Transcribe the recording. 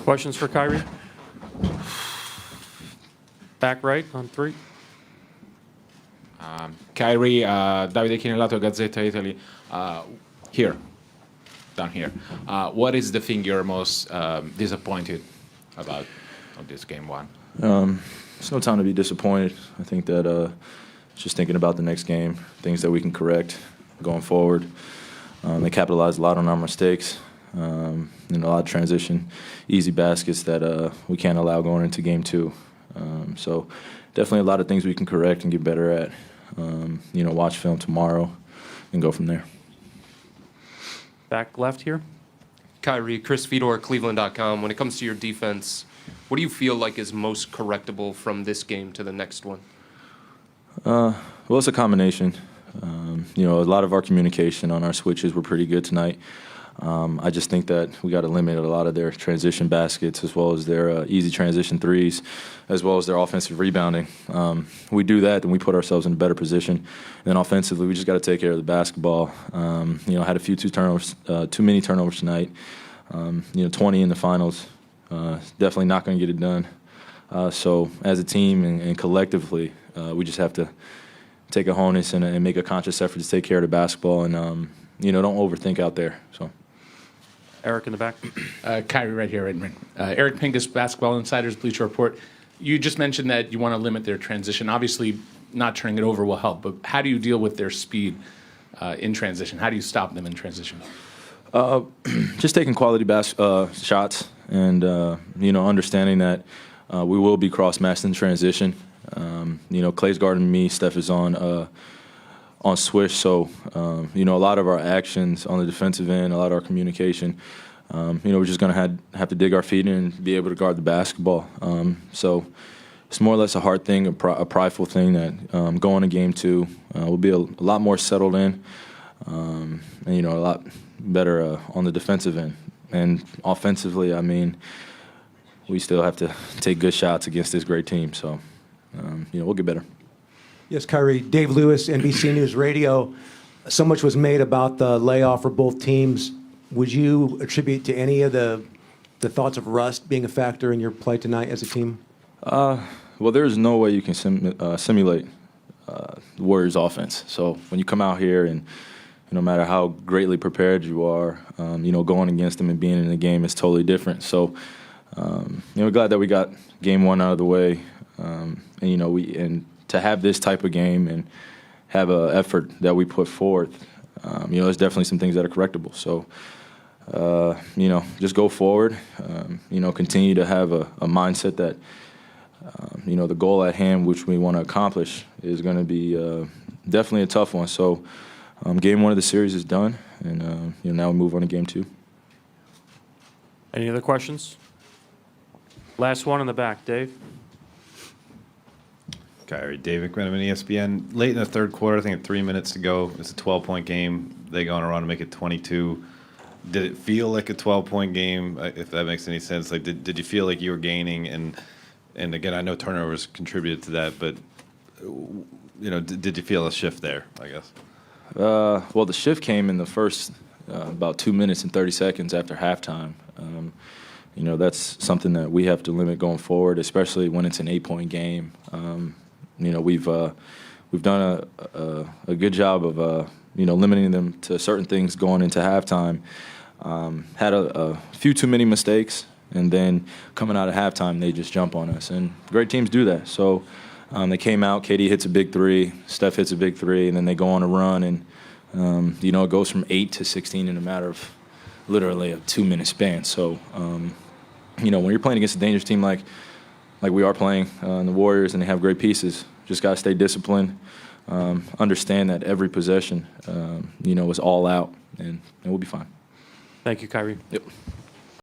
Questions for Kyrie? Back right on 3. Kyrie, Davide Chinellato, Gazzetta Italy. Here, down here. What is the thing you're most disappointed about of this game one? It's no time to be disappointed. I think that just thinking about the next game, things that we can correct going forward. They capitalized a lot on our mistakes. A lot of transition, easy baskets that we can't allow going into game 2. So definitely a lot of things we can correct and get better at. Watch film tomorrow and go from there. Back left here. Kyrie, Chris Fedor, Cleveland.com. When it comes to your defense, what do you feel like is most correctable from this game to the next one? Well, it's a combination. A lot of our communication on our switches were pretty good tonight. I just think that we got to limit a lot of their transition baskets as well as their easy transition threes, as well as their offensive rebounding. We do that, then we put ourselves in a better position. And then offensively, we just got to take care of the basketball. Had a few too many turnovers tonight. 20 in the finals. Definitely not going to get it done. So as a team and collectively, we just have to take a honus and make a conscious effort to take care of the basketball and don't overthink out there. So. Eric in the back. Kyrie right here, right. Eric Pincus, Basketball Insider's Bleacher Report. You just mentioned that you want to limit their transition. Obviously, not turning it over will help, but how do you deal with their speed in transition? How do you stop them in transition? Just taking quality shots and, understanding that we will be cross-matched in transition. Clay's guarding me, Steph is on swish, so a lot of our actions on the defensive end, a lot of our communication, we're just going to have to dig our feet in and be able to guard the basketball. So it's more or less a hard thing, a prideful thing that going to game 2, we'll be a lot more settled in, and a lot better on the defensive end. And offensively, we still have to take good shots against this great team. So we'll get better. Yes, Kyrie. Dave Lewis, NBC News Radio. So much was made about the layoff for both teams. Would you attribute to any of the thoughts of rust being a factor in your play tonight as a team? Well, there's no way you can simulate the Warriors' offense. So when you come out here and no matter how greatly prepared you are, going against them and being in the game is totally different. So, we're glad that we got game 1 out of the way, and to have this type of game and have an effort that we put forth, there's definitely some things that are correctable. So, just go forward, continue to have a mindset that, the goal at hand, which we want to accomplish, is going to be definitely a tough one. So, game 1 of the series is done, and, now we move on to game 2. Any other questions? Last one in the back, Dave. Kyrie, Dave McMenamin, ESPN. Late in the third quarter, I think at 3 minutes to go, it's a 12-point game. They go on a run to make it 22. Did it feel like a 12-point game, if that makes any sense? Like, did you feel like you were gaining? And again, I know turnovers contributed to that, but, did you feel a shift there, I guess? Well, the shift came in the first about 2 minutes and 30 seconds after halftime. That's something that we have to limit going forward, especially when it's an 8-point game. We've done a good job of limiting them to certain things going into halftime. Had a few too many mistakes, and then coming out of halftime, they just jump on us. And great teams do that. So they came out, KD hits a big 3, Steph hits a big 3, and then they go on a run, and it goes from 8 to 16 in a matter of literally a 2-minute span. So when you're playing against a dangerous team like we are playing in the Warriors, and they have great pieces, just got to stay disciplined, understand that every possession, is all out, and we'll be fine. Thank you, Kyrie. Yep.